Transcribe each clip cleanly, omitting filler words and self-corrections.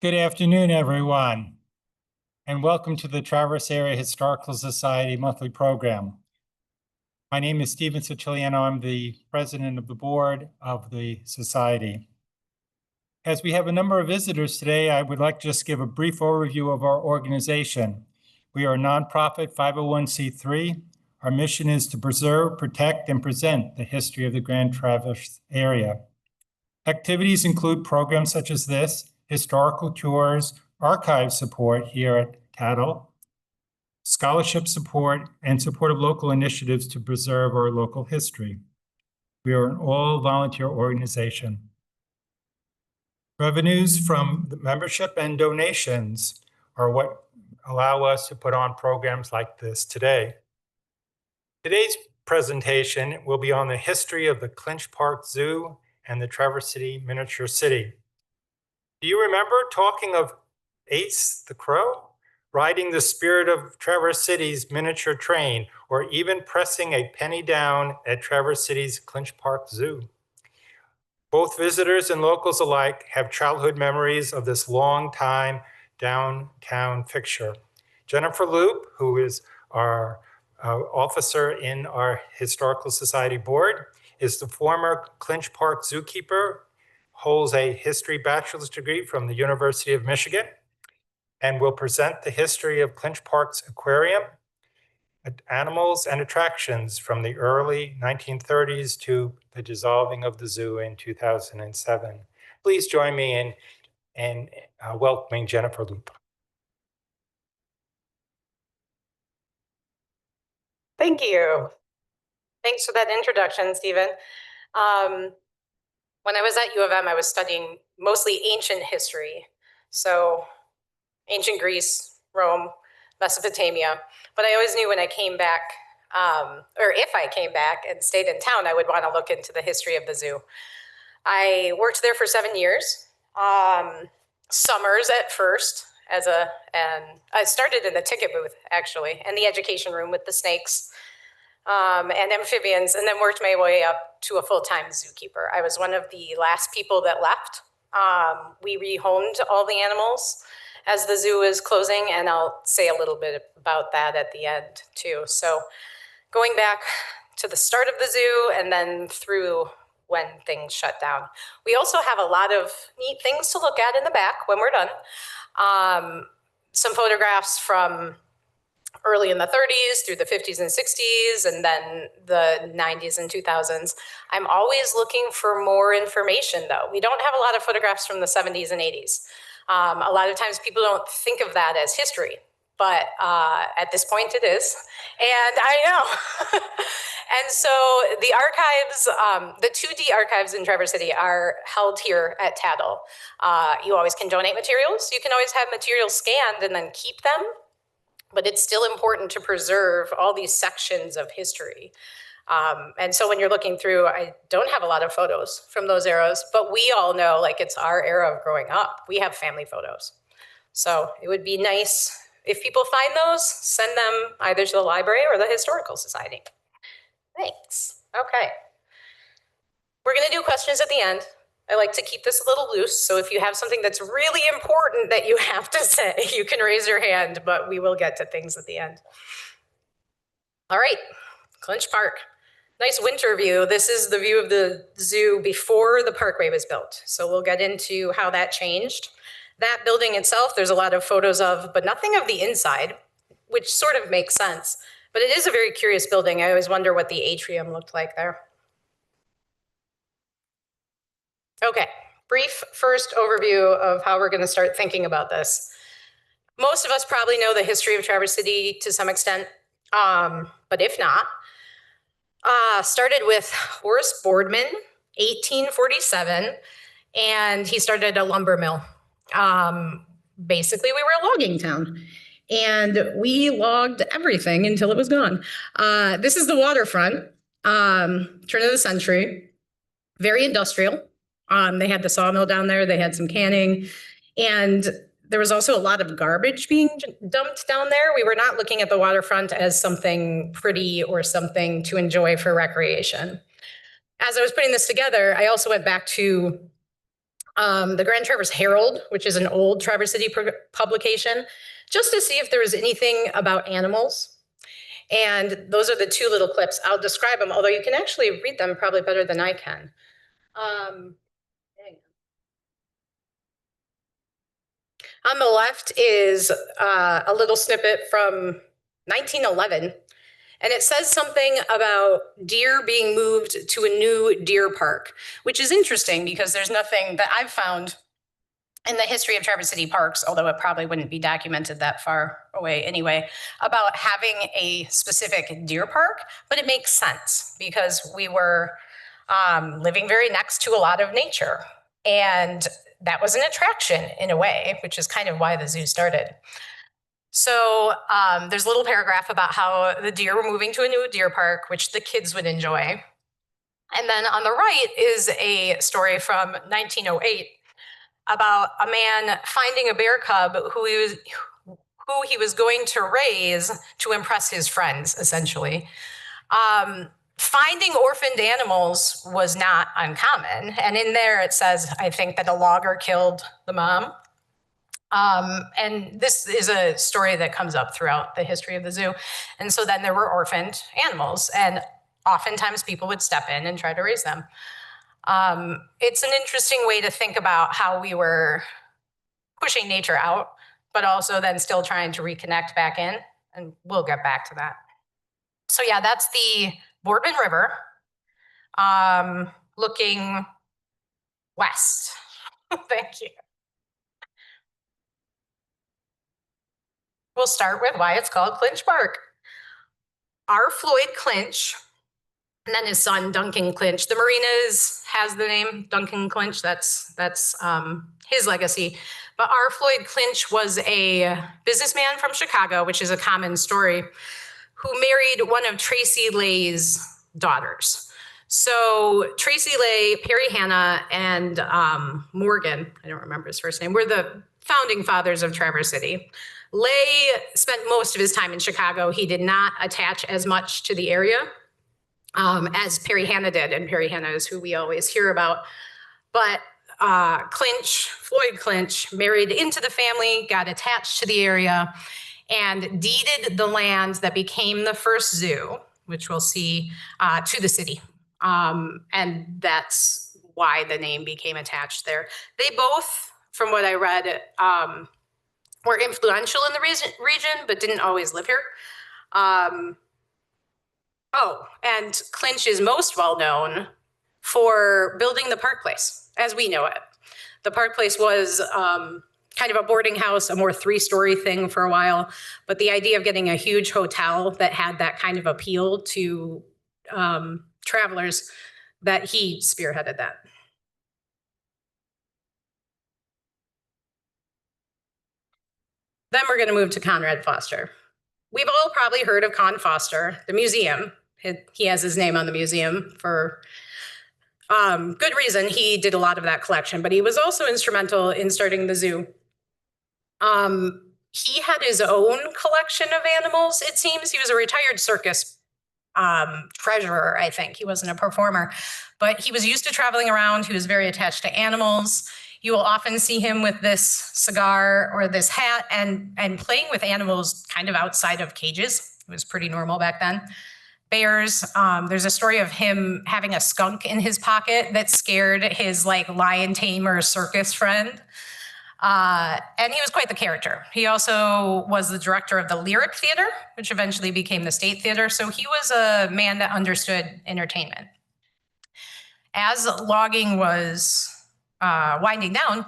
Good afternoon, everyone, and welcome to the Traverse Area Historical Society monthly program. My name is Stephen Siciliano. I'm the president of the board of the society. As we have a number of visitors today, I would like to just give a brief overview of our organization. We are a nonprofit 501c3. Our mission is to preserve, protect, and present the history of the Grand Traverse area. Activities include programs such as this, historical tours, archive support here at TAHS, scholarship support, and support of local initiatives to preserve our local history. We are an all-volunteer organization. Revenues from the membership and donations are what allow us to put on programs like this today. Today's presentation will be on the history of the Clinch Park Zoo and the Traverse City Miniature City. Do you remember talking of Ace the Crow, riding the spirit of Traverse City's miniature train, or even pressing a penny down at Traverse City's Clinch Park Zoo? Both visitors and locals alike have childhood memories of this long-time downtown fixture. Jennifer Loup, who is our officer in our Historical Society board, is the former Clinch Park zookeeper, holds a history bachelor's degree from the University of Michigan, and will present the history of Clinch Park's aquarium, animals and attractions from the early 1930s to the dissolving of the zoo in 2007. Please join me in welcoming Jennifer Loup. Thank you. Thanks for that introduction, Stephen. When I was at U of M, I was studying mostly ancient history. So ancient Greece, Rome, Mesopotamia. But I always knew when I came back, or if I came back and stayed in town, I would want to look into the history of the zoo. I worked there for 7 years, summers at first, and I started in the ticket booth, actually, and the education room with the snakes and amphibians, and then worked my way up to a full-time zookeeper. I was one of the last people that left. We rehomed all the animals as the zoo is closing, and I'll say a little bit about that at the end, too. So going back to the start of the zoo and then through when things shut down. We also have a lot of neat things to look at in the back when we're done. Some photographs from early in the 30s through the 50s and 60s, and then the 90s and 2000s. I'm always looking for more information, though. We don't have a lot of photographs from the 70s and 80s. A lot of times people don't think of that as history, but at this point it is, and I know. And so the archives, the 2D archives in Traverse City are held here at TAHS. You always can donate materials. You can always have materials scanned and then keep them, but it's still important to preserve all these sections of history. And so when you're looking through, I don't have a lot of photos from those eras, but we all know, like, it's our era of growing up. We have family photos. So it would be nice if people find those, send them either to the library or the Historical Society. Thanks. Okay. We're going to do questions at the end. I like to keep this a little loose, so if you have something that's really important that you have to say, you can raise your hand, but we will get to things at the end. All right, Clinch Park. Nice winter view. This is the view of the zoo before the parkway was built. So we'll get into how that changed. That building itself, there's a lot of photos of, but nothing of the inside, which sort of makes sense. But it is a very curious building. I always wonder what the atrium looked like there. Okay, brief first overview of how we're going to start thinking about this. Most of us probably know the history of Traverse City to some extent, but if not, started with Horace Boardman, 1847, and he started a lumber mill. Basically, we were a logging town, and we logged everything until it was gone. This is the waterfront, turn of the century, very industrial. They had the sawmill down there, they had some canning, and there was also a lot of garbage being dumped down there. We were not looking at the waterfront as something pretty or something to enjoy for recreation. As I was putting this together, I also went back to the Grand Traverse Herald, which is an old Traverse City publication, just to see if there was anything about animals. And those are the two little clips. I'll describe them, although you can actually read them probably better than I can. On the left is a little snippet from 1911, and it says something about deer being moved to a new deer park, which is interesting because there's nothing that I've found in the history of Traverse City parks, although it probably wouldn't be documented that far away anyway, about having a specific deer park, but it makes sense because we were living very next to a lot of nature. And that was an attraction in a way, which is kind of why the zoo started. So there's a little paragraph about how the deer were moving to a new deer park, which the kids would enjoy. And then on the right is a story from 1908 about a man finding a bear cub who he was going to raise to impress his friends, essentially. Finding orphaned animals was not uncommon. And in there it says, I think, that a logger killed the mom. And this is a story that comes up throughout the history of the zoo. And so then there were orphaned animals, and oftentimes people would step in and try to raise them. It's an interesting way to think about how we were pushing nature out, but also then still trying to reconnect back in. And we'll get back to that. So yeah, that's the Boardman River, looking west. Thank you. We'll start with why it's called Clinch Park. R. Floyd Clinch, and then his son Duncan Clinch. The Marinas has the name Duncan Clinch. That's his legacy. But R. Floyd Clinch was a businessman from Chicago, which is a common story, who married one of Tracy Lay's daughters. So Tracy Lay, Perry Hanna, and Morgan, I don't remember his first name, were the founding fathers of Traverse City. Lay spent most of his time in Chicago. He did not attach as much to the area as Perry Hanna did, and Perry Hanna is who we always hear about. But Floyd Clinch, married into the family, got attached to the area, and deeded the land that became the first zoo, which we'll see, to the city. And that's why the name became attached there. They both, from what I read, were influential in the region, but didn't always live here. And Clinch is most well known for building the Park Place, as we know it. The Park Place was kind of a boarding house, a more three-story thing for a while, but the idea of getting a huge hotel that had that kind of appeal to travelers, that he spearheaded that. Then we're going to move to Conrad Foster. We've all probably heard of Con Foster, the museum. He has his name on the museum for good reason. He did a lot of that collection, but he was also instrumental in starting the zoo. He had his own collection of animals, it seems. He was a retired circus treasurer, I think. He wasn't a performer, but he was used to traveling around. He was very attached to animals. You will often see him with this cigar or this hat and playing with animals kind of outside of cages. It was pretty normal back then. Bears, there's a story of him having a skunk in his pocket that scared his lion tamer circus friend. And he was quite the character. He also was the director of the Lyric Theater, which eventually became the State Theater. So he was a man that understood entertainment. As logging was winding down,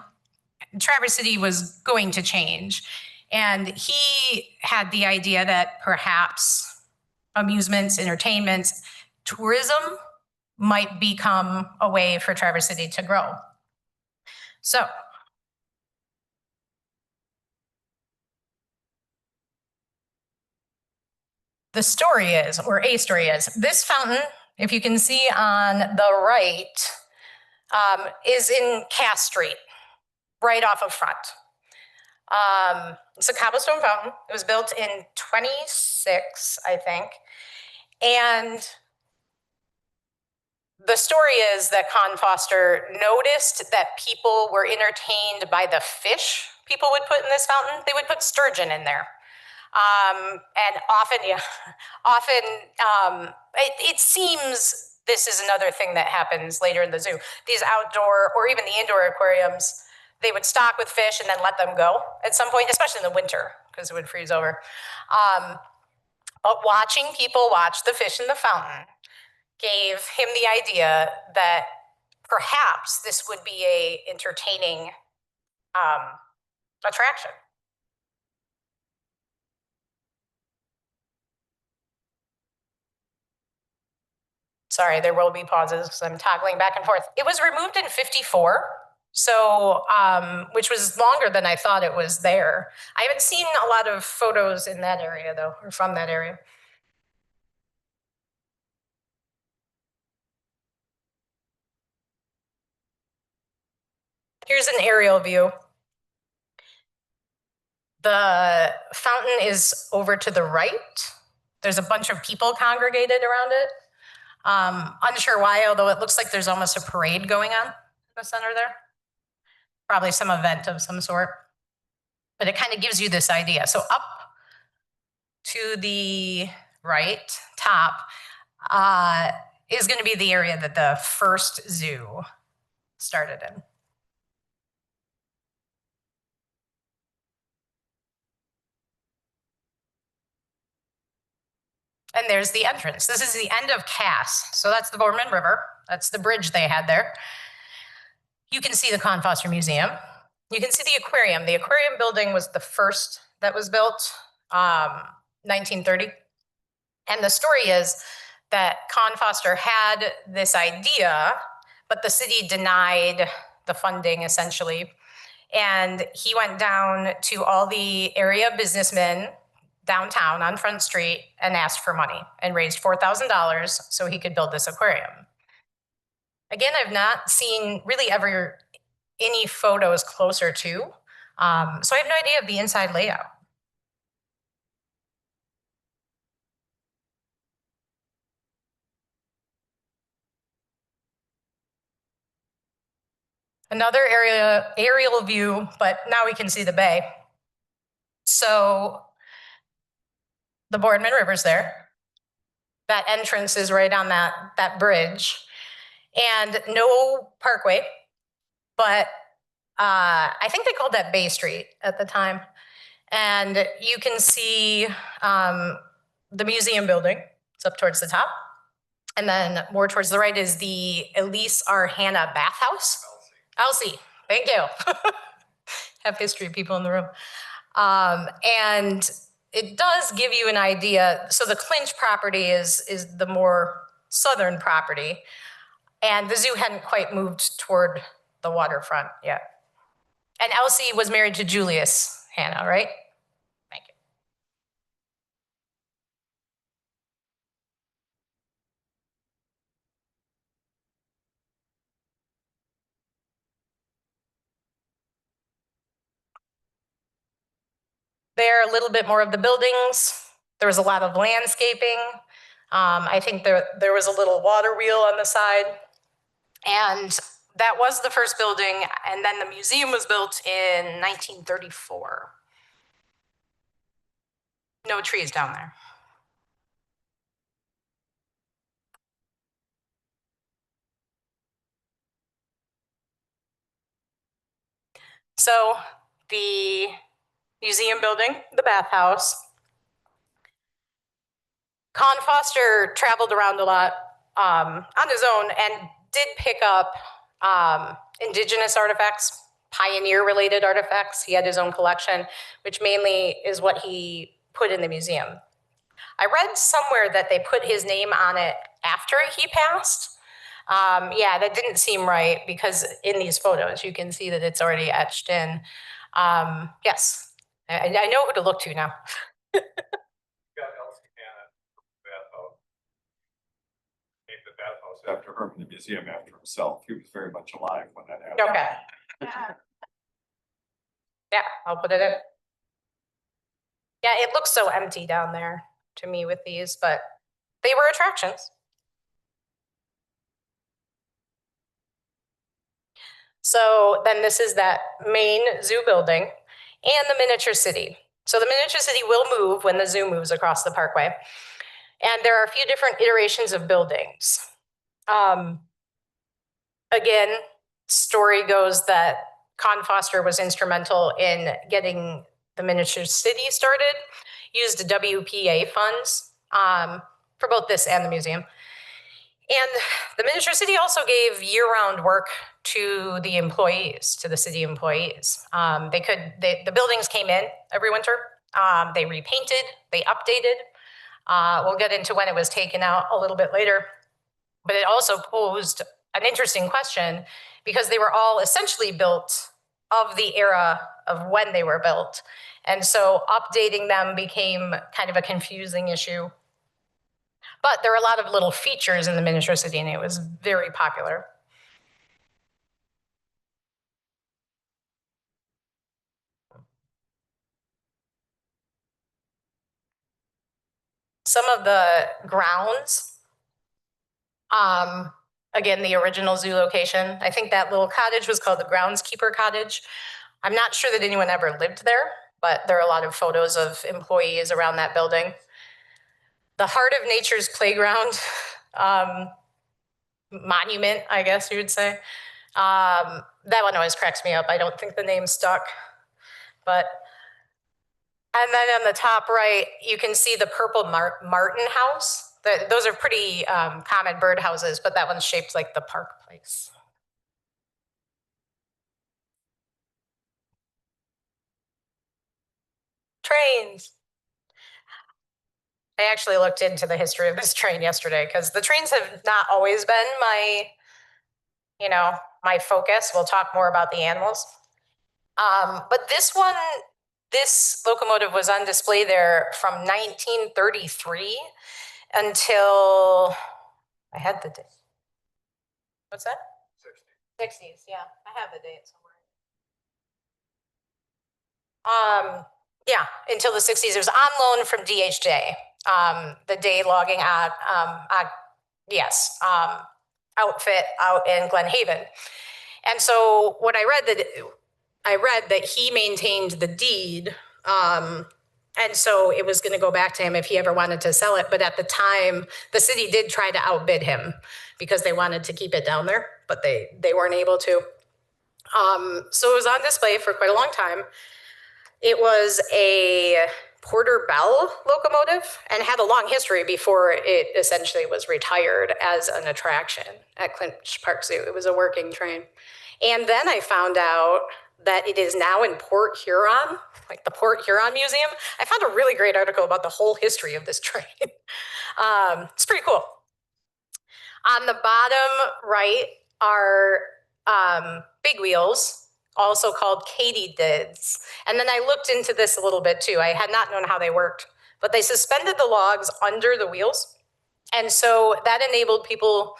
Traverse City was going to change. And he had the idea that perhaps amusements, entertainments, tourism might become a way for Traverse City to grow. So the story is, or a story is, this fountain, if you can see on the right, is in Cass Street, right off of Front. It's a cobblestone fountain. It was built in 26, I think. And the story is that Con Foster noticed that people were entertained by the fish people would put in this fountain. They would put sturgeon in there. And often, it seems this is another thing that happens later in the zoo. These outdoor or even the indoor aquariums, they would stock with fish and then let them go at some point, especially in the winter because it would freeze over. But watching people watch the fish in the fountain gave him the idea that perhaps this would be a entertaining attraction. Sorry, there will be pauses because I'm toggling back and forth. It was removed in 54, so which was longer than I thought it was there. I haven't seen a lot of photos in that area though, or from that area. Here's an aerial view. The fountain is over to the right. There's a bunch of people congregated around it. Unsure why, although it looks like there's almost a parade going on in the center there. Probably some event of some sort. But it kind of gives you this idea. So up to the right, top, is going to be the area that the first zoo started in. And there's the entrance. This is the end of TAHS. So that's the Boardman River. That's the bridge they had there. You can see the Con Foster Museum. You can see the aquarium. The aquarium building was the first that was built, 1930. And the story is that Con Foster had this idea, but the city denied the funding essentially. And he went down to all the area businessmen downtown on Front Street and asked for money and raised $4,000 so he could build this aquarium. Again, I've not seen really ever any photos closer to, so I have no idea of the inside layout. Another aerial view, but now we can see the bay. So the Boardman River's there. That entrance is right on that bridge. And no parkway, but I think they called that Bay Street at the time. And you can see the museum building. It's up towards the top. And then more towards the right is the Elise R. Hanna bathhouse. Elsie, thank you. Have history people in the room. And it does give you an idea. So the Clinch property is the more southern property. And the zoo hadn't quite moved toward the waterfront yet. And Elsie was married to Julius Hanna, right? Thank you. There, a little bit more of the buildings. There was a lot of landscaping. I think there was a little water wheel on the side. And that was the first building. And then the museum was built in 1934. No trees down there. So the museum building, the bathhouse. Con Foster traveled around a lot on his own and did pick up indigenous artifacts, pioneer-related artifacts. He had his own collection, which mainly is what he put in the museum. I read somewhere that they put his name on it after he passed. Yeah, that didn't seem right because in these photos, you can see that it's already etched in. Yes, I know who to look to now. After her in the museum after himself. He was very much alive when that happened. Okay. Yeah, I'll put it in. Yeah, it looks so empty down there to me with these, but they were attractions. So then this is that main zoo building and the miniature city. So the miniature city will move when the zoo moves across the parkway. And there are a few different iterations of buildings. Again, story goes that Con Foster was instrumental in getting the miniature city started, used WPA funds for both this and the museum. And the miniature city also gave year-round work to the employees, to the city employees. The buildings came in every winter. They repainted, they updated. We'll get into when it was taken out a little bit later. But it also posed an interesting question because they were all essentially built of the era of when they were built. And so updating them became kind of a confusing issue. But there are a lot of little features in the miniature city, and it was very popular. Some of the grounds, again, the original zoo location, I think that little cottage was called the Groundskeeper Cottage. I'm not sure that anyone ever lived there, but there are a lot of photos of employees around that building. The Heart of Nature's Playground monument, I guess you would say. That one always cracks me up. I don't think the name stuck, but. And then on the top right, you can see the purple martin house. Those are pretty common bird houses, but that one's shaped like the Park Place. Trains. I actually looked into the history of this train yesterday because the trains have not always been my focus. We'll talk more about the animals. But this locomotive was on display there from 1933 until, I had the date. What's that? 60s, yeah, I have the date somewhere. Yeah, until the 60s. It was on loan from DHJ, the day logging outfit out in Glen Haven. And so what I read that he maintained the deed, and so it was going to go back to him if he ever wanted to sell it. But at the time, the city did try to outbid him because they wanted to keep it down there, but they weren't able to. So it was on display for quite a long time. It was a Porter Bell locomotive and had a long history before it essentially was retired as an attraction at Clinch Park Zoo. It was a working train. And then I found out that it is now in Port Huron, like the Port Huron Museum. I found a really great article about the whole history of this train. It's pretty cool. On the bottom right are big wheels, also called katydids. And then I looked into this a little bit too. I had not known how they worked, but they suspended the logs under the wheels. And so that enabled people,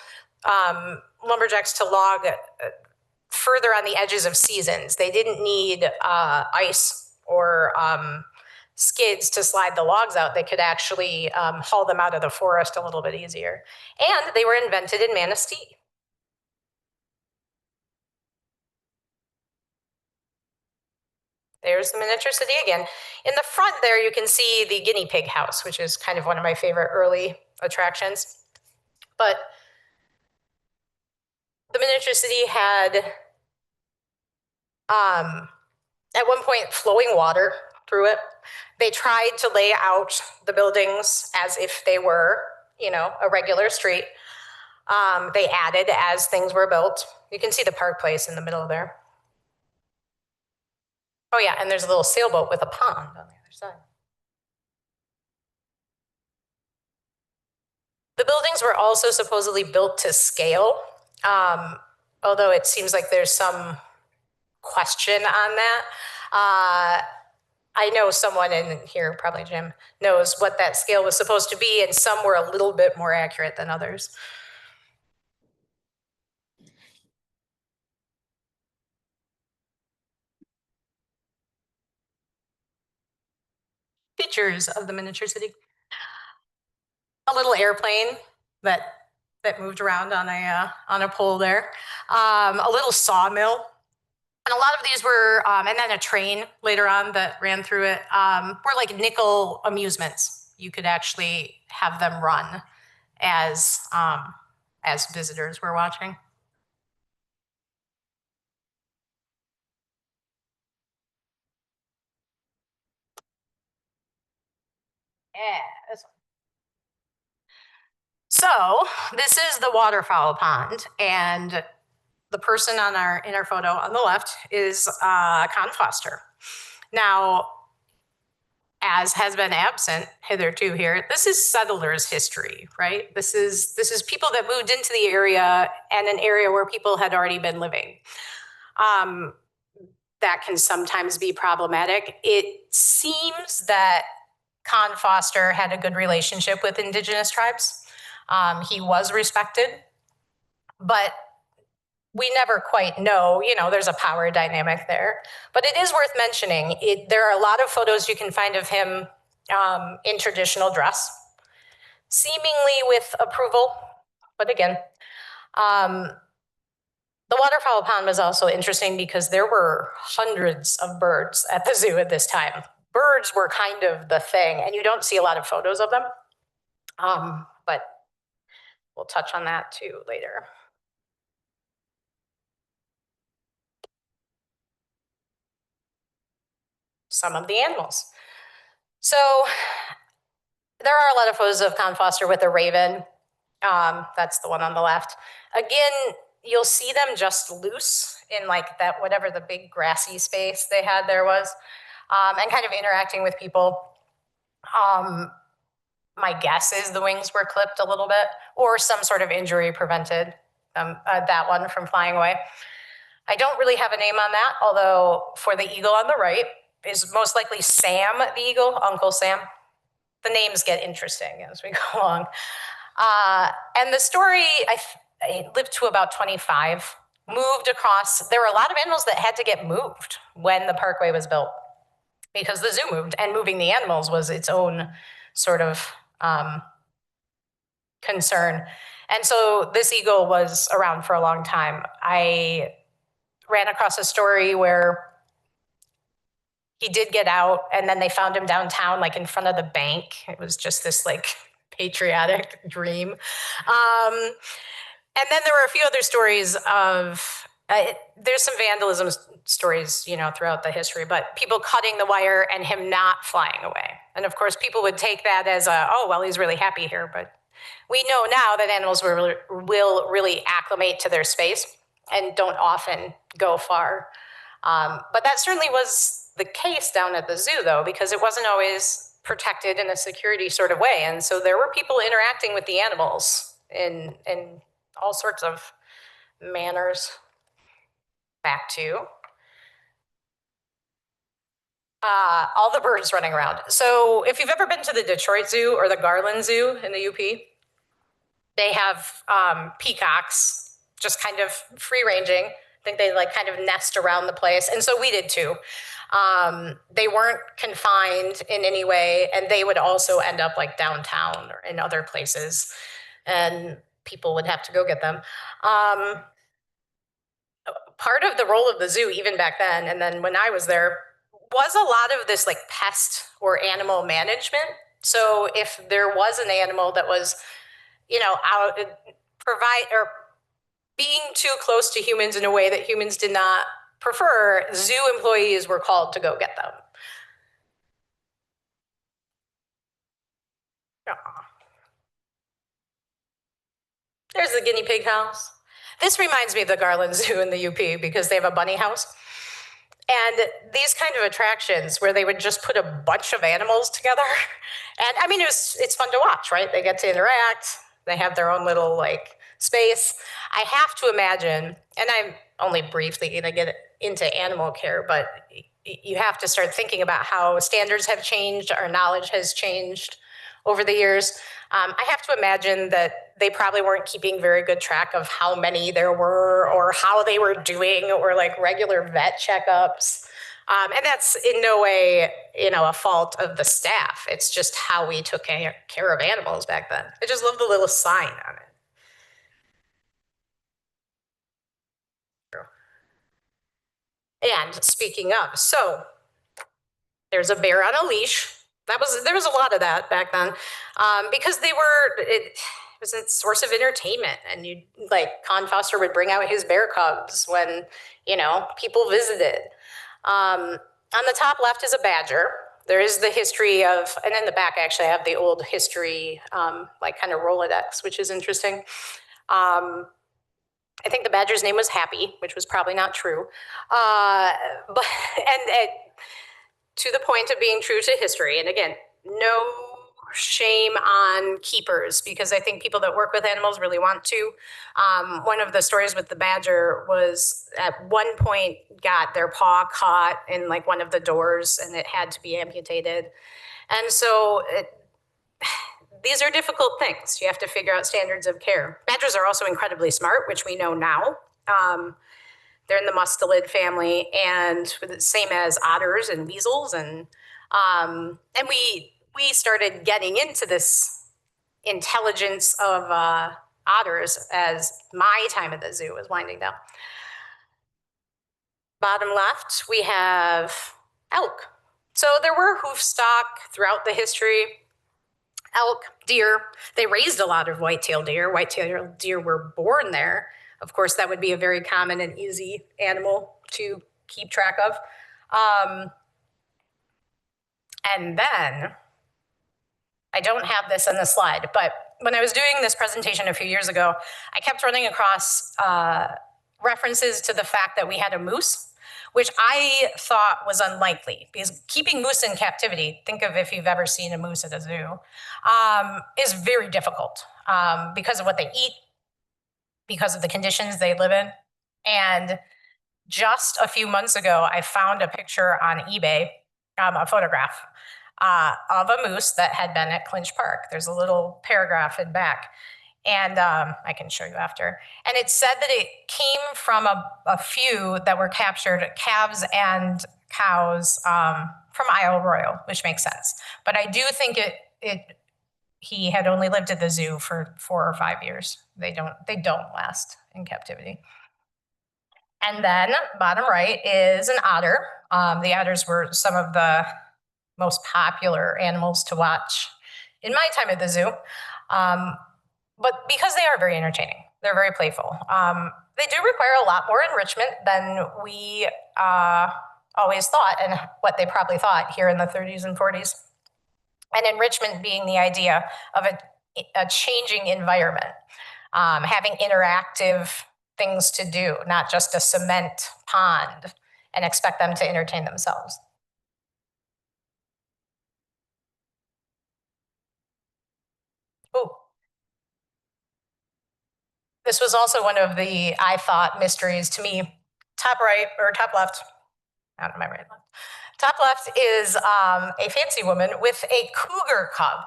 lumberjacks, to log further on the edges of seasons. They didn't need ice or skids to slide the logs out. They could actually haul them out of the forest a little bit easier. And they were invented in Manistee. There's the miniature city again. In the front there, you can see the guinea pig house, which is kind of one of my favorite early attractions. But the miniature city had, at one point, flowing water through it. They tried to lay out the buildings as if they were, a regular street. They added as things were built. You can see the Park Place in the middle there. Oh yeah, and there's a little sailboat with a pond on the other side. The buildings were also supposedly built to scale, although it seems like there's some question on that. I know someone in here, probably Jim, knows what that scale was supposed to be, and some were a little bit more accurate than others. Features of the miniature city. A little airplane that that moved around on a pole there, a little sawmill. And a lot of these were, and then a train later on that ran through it, were like nickel amusements. You could actually have them run as visitors were watching. Yeah, this one. So this is the waterfowl pond, and the person in our photo on the left is Con Foster. Now, as has been absent hitherto here, this is settlers' history, right? This is people that moved into the area and an area where people had already been living. That can sometimes be problematic. It seems that Con Foster had a good relationship with indigenous tribes. He was respected, but we never quite know, there's a power dynamic there. But it is worth mentioning, there are a lot of photos you can find of him in traditional dress, seemingly with approval, but again, the waterfowl pond was also interesting because there were hundreds of birds at the zoo at this time. Birds were kind of the thing, and you don't see a lot of photos of them, but we'll touch on that too later. Some of the animals. So there are a lot of photos of Con Foster with a raven. That's the one on the left. Again, you'll see them just loose in like that, whatever the big grassy space they had there was, and kind of interacting with people. My guess is the wings were clipped a little bit, or some sort of injury prevented that one from flying away. I don't really have a name on that, although for the eagle on the right is most likely Sam the eagle, Uncle Sam. The names get interesting as we go along. And the story, I lived to about 25, moved across. There were a lot of animals that had to get moved when the parkway was built because the zoo moved, and moving the animals was its own sort of concern. And so this eagle was around for a long time. I ran across a story where he did get out, and then they found him downtown, like in front of the bank. It was just this like patriotic dream. And then there were a few other stories of, there's some vandalism stories, throughout the history, but people cutting the wire and him not flying away. And of course, people would take that as oh, well, he's really happy here. But we know now that animals will really acclimate to their space and don't often go far. But that certainly was the case down at the zoo, though, because it wasn't always protected in a security sort of way. And so there were people interacting with the animals in all sorts of manners. Back to all the birds running around. So if you've ever been to the Detroit Zoo or the Garland Zoo in the UP, they have peacocks just kind of free ranging. I think they like kind of nest around the place. And so we did too. They weren't confined in any way, and they would also end up like downtown or in other places, and people would have to go get them. Part of the role of the zoo, even back then, and then when I was there, was a lot of this like pest or animal management. So if there was an animal that was, out provide or being too close to humans in a way that humans did not prefer, zoo employees were called to go get them. There's the guinea pig house. This reminds me of the Garland Zoo in the UP because they have a bunny house. And these kind of attractions where they would just put a bunch of animals together. And I mean, it's fun to watch, right? They get to interact. They have their own little like space. I have to imagine, and I'm only briefly going to get into animal care, but you have to start thinking about how standards have changed, our knowledge has changed over the years. I have to imagine that they probably weren't keeping very good track of how many there were or how they were doing or like regular vet checkups. And that's in no way, a fault of the staff. It's just how we took care of animals back then. I just love the little sign on it. And speaking of, so there's a bear on a leash. There was a lot of that back then, because it was a source of entertainment, and Con Foster would bring out his bear cubs when people visited. On the top left is a badger. There is the history of, and in the back actually I have the old history, kind of Rolodex, which is interesting. I think the badger's name was Happy, which was probably not true, but and to the point of being true to history. And again, no shame on keepers, because I think people that work with animals really want to. One of the stories with the badger was at one point got their paw caught in one of the doors and it had to be amputated. And so these are difficult things. You have to figure out standards of care. Badgers are also incredibly smart, which we know now. They're in the mustelid family, and same as otters and weasels, and we started getting into this intelligence of otters as my time at the zoo was winding down. Bottom left, we have elk. So there were hoof stock throughout the history. Elk, deer, they raised a lot of white-tailed deer. White-tailed deer were born there. Of course, that would be a very common and easy animal to keep track of. And then, I don't have this on the slide, but when I was doing this presentation a few years ago, I kept running across references to the fact that we had a moose, which I thought was unlikely, because keeping moose in captivity, think of if you've ever seen a moose at a zoo, is very difficult because of what they eat, because of the conditions they live in. And just a few months ago, I found a picture on eBay, a photograph of a moose that had been at Clinch Park. There's a little paragraph in back, and I can show you after. And it said that it came from a few that were captured, calves and cows from Isle Royal, which makes sense. But I do think he had only lived at the zoo for 4 or 5 years. They don't last in captivity. And then bottom right is an otter. The otters were some of the most popular animals to watch in my time at the zoo. But because they are very entertaining, they're very playful. They do require a lot more enrichment than we always thought, and what they probably thought here in the 30s and 40s. And enrichment being the idea of a changing environment, having interactive things to do, not just a cement pond, and expect them to entertain themselves. Ooh. This was also one of the, I thought, mysteries to me. Top right, or top left, out of my right. Top left is a fancy woman with a cougar cub.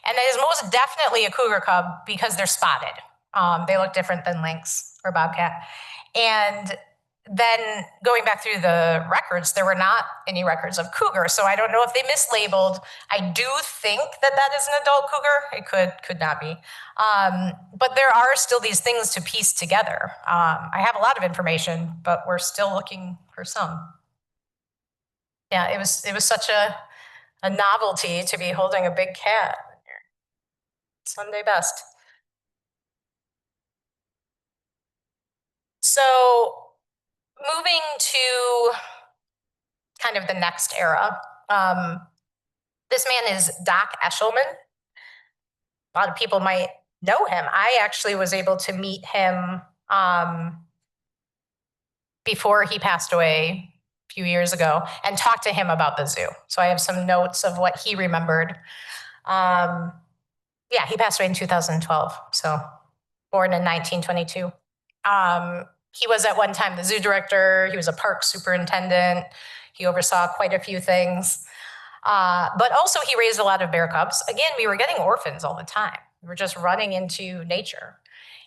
And it is most definitely a cougar cub because they're spotted. They look different than lynx or bobcat. And then going back through the records, there were not any records of cougar. So I don't know if they mislabeled. I do think that that is an adult cougar. It could not be. But there are still these things to piece together. I have a lot of information, but we're still looking for some. Yeah, it was such a novelty to be holding a big cat. Sunday best. So moving to kind of the next era, this man is Doc Eshelman. A lot of people might know him. I actually was able to meet him before he passed away a few years ago and talk to him about the zoo. So I have some notes of what he remembered. Yeah, he passed away in 2012, so born in 1922. He was at one time the zoo director. He was a park superintendent. He oversaw quite a few things. But also he raised a lot of bear cubs. Again, we were getting orphans all the time. We were just running into nature.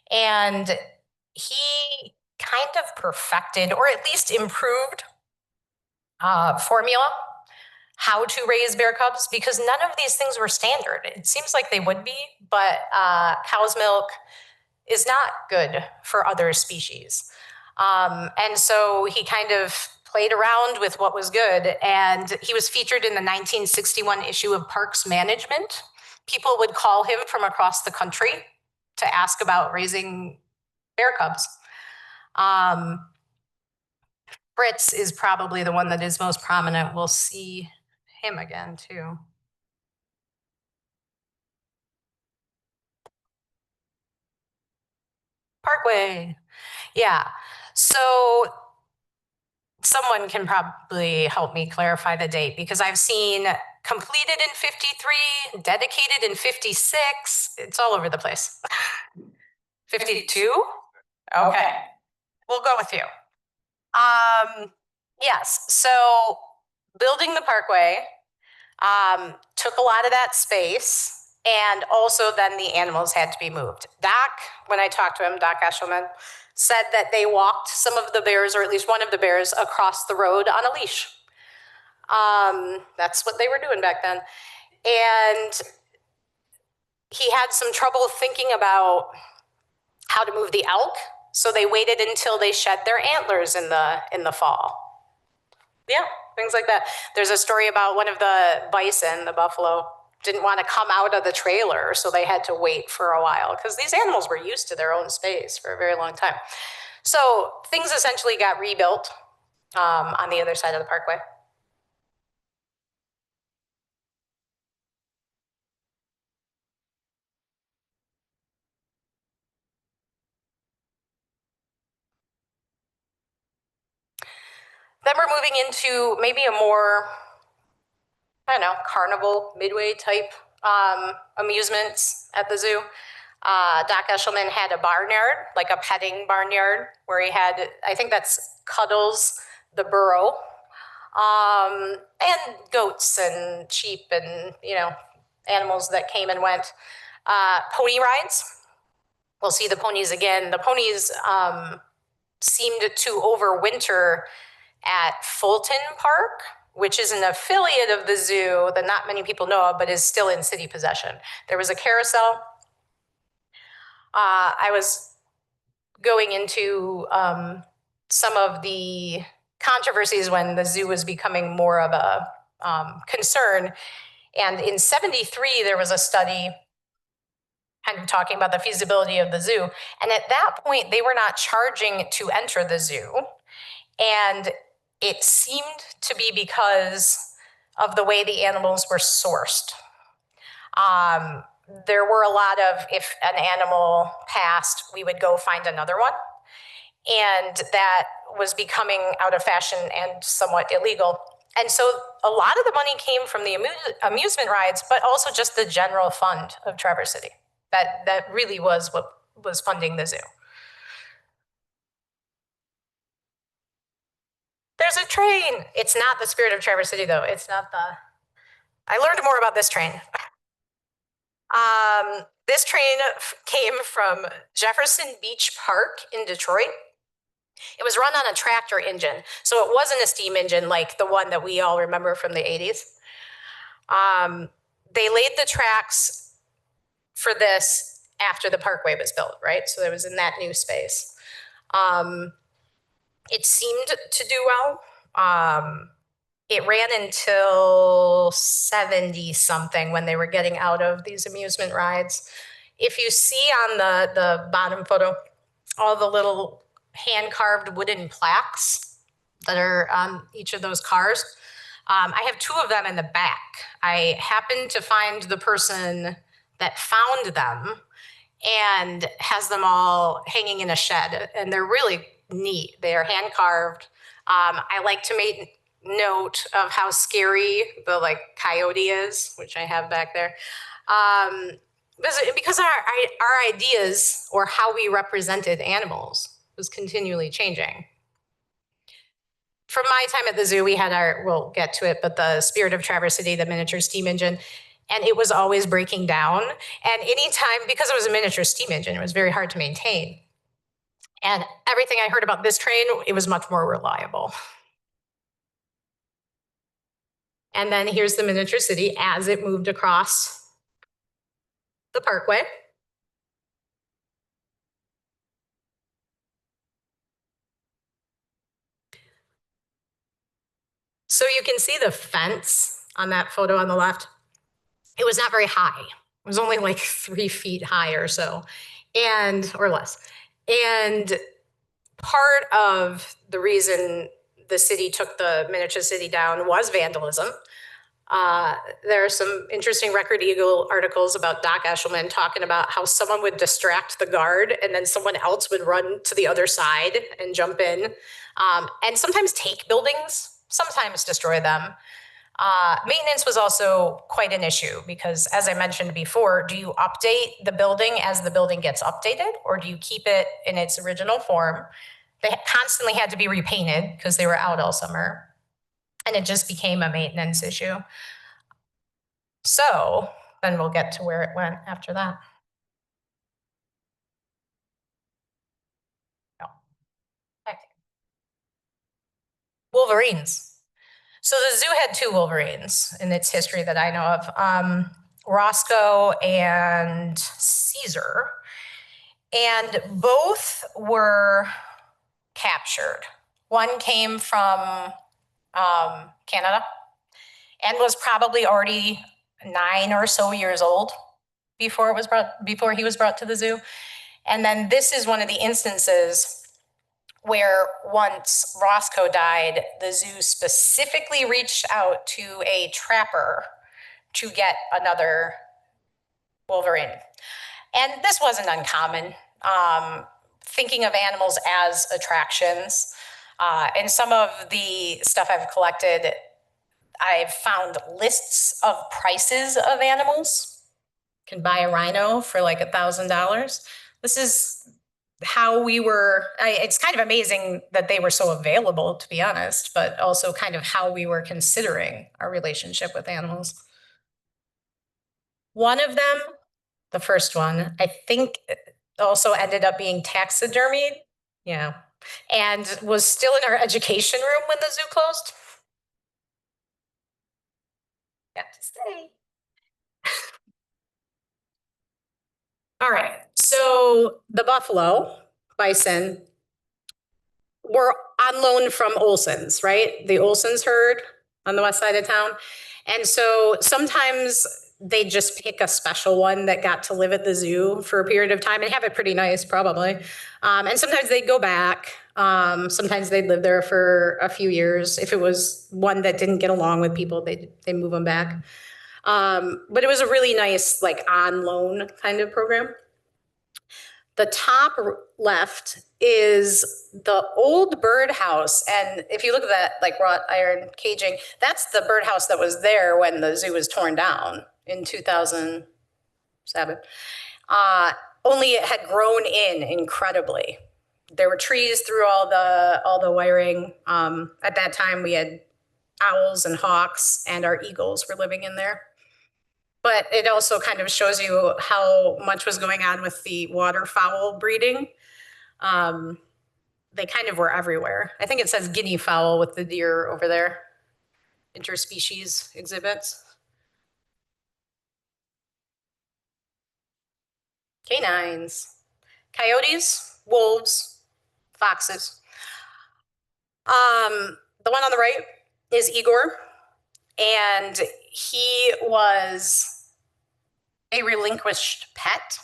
And he kind of perfected, or at least improved, formula how to raise bear cubs, because none of these things were standard. It seems like they would be, but cow's milk is not good for other species. And so he kind of played around with what was good, and he was featured in the 1961 issue of Parks Management. People would call him from across the country to ask about raising bear cubs. Fritz is probably the one that is most prominent. We'll see him again too. Parkway. Yeah. So someone can probably help me clarify the date, because I've seen completed in 53, dedicated in 56. It's all over the place. 52? Okay. We'll go with you. Yes. So building the parkway took a lot of that space. And also then the animals had to be moved. Doc, when I talked to him, Doc Eshelman, said that they walked some of the bears, or at least one of the bears, across the road on a leash. That's what they were doing back then. And he had some trouble thinking about how to move the elk, so they waited until they shed their antlers in the fall. Yeah, things like that. There's a story about one of the bison, the buffalo, didn't want to come out of the trailer, so they had to wait for a while, because these animals were used to their own space for a very long time. So things essentially got rebuilt on the other side of the parkway. Then we're moving into maybe a more, I don't know, carnival, midway type amusements at the zoo. Doc Eshelman had a barnyard, like a petting barnyard, where he had, I think that's Cuddles, the burro, and goats and sheep and, animals that came and went. Pony rides. We'll see the ponies again. The ponies seemed to overwinter at Fulton Park, which is an affiliate of the zoo that not many people know of, but is still in city possession. There was a carousel. I was going into some of the controversies when the zoo was becoming more of a concern. And in 73, there was a study kind of talking about the feasibility of the zoo. And at that point, they were not charging to enter the zoo. And it seemed to be because of the way the animals were sourced. There were a lot of, if an animal passed, we would go find another one. And that was becoming out of fashion and somewhat illegal. And so a lot of the money came from the amusement rides, but also just the general fund of Traverse City. That really was what was funding the zoo. There's a train. It's not the Spirit of Traverse City, though. It's not the... I learned more about this train. This train came from Jefferson Beach Park in Detroit. It was run on a tractor engine, so it wasn't a steam engine like the one that we all remember from the 80s. They laid the tracks for this after the parkway was built, right? So it was in that new space. It seemed to do well. It ran until 70 something when they were getting out of these amusement rides. If you see on the bottom photo, all the little hand-carved wooden plaques that are on each of those cars, I have two of them in the back. I happened to find the person that found them and has them all hanging in a shed, and they're really neat. They are hand-carved. I like to make note of how scary the coyote is, which I have back there. Because our ideas or how we represented animals was continually changing. From my time at the zoo, we had we'll get to it, but the Spirit of Traverse City, the miniature steam engine, and it was always breaking down. And anytime, because it was a miniature steam engine, it was very hard to maintain. And everything I heard about this train, it was much more reliable. And then here's the miniature city as it moved across the parkway. So you can see the fence on that photo on the left. It was not very high. It was only like 3 feet high or so, or less. And part of the reason the city took the miniature city down was vandalism. There are some interesting Record Eagle articles about Doc Eshelman talking about how someone would distract the guard and then someone else would run to the other side and jump in, and sometimes take buildings, sometimes destroy them. Maintenance was also quite an issue because, as I mentioned before, do you update the building as the building gets updated, or do you keep it in its original form? They constantly had to be repainted because they were out all summer, and it just became a maintenance issue. So then we'll get to where it went after that. Oh. Okay. Wolverines. So the zoo had 2 Wolverines in its history that I know of, Roscoe and Caesar. And both were captured. One came from Canada and was probably already 9 or so years old before he was brought to the zoo. And then this is one of the instances where once Roscoe died, the zoo specifically reached out to a trapper to get another Wolverine. And this wasn't uncommon. Thinking of animals as attractions. In some of the stuff I've collected, I've found lists of prices of animals. You can buy a rhino for like $1,000. This is how we were, it's kind of amazing that they were so available, to be honest, but also kind of how we were considering our relationship with animals. One of them, the first one, I think also ended up being taxidermied. Yeah. And was still in our education room when the zoo closed. Got to stay. All right. So the buffalo, bison, were on loan from Olson's, right? The Olson's herd on the west side of town. And so sometimes they just pick a special one that got to live at the zoo for a period of time and have it pretty nice, probably. And sometimes they'd go back. Sometimes they'd live there for a few years. If it was one that didn't get along with people, they move them back. But it was a really nice, like, on loan kind of program. The top left is the old birdhouse. And if you look at that, like, wrought iron caging, that's the birdhouse that was there when the zoo was torn down in 2007. Only it had grown in incredibly. There were trees through all the wiring. At that time, we had owls and hawks, and our eagles were living in there. But it also kind of shows you how much was going on with the waterfowl breeding. They kind of were everywhere. I think it says guinea fowl with the deer over there. Interspecies exhibits. Canines, coyotes, wolves, foxes. The one on the right is Igor, and he was a relinquished pet.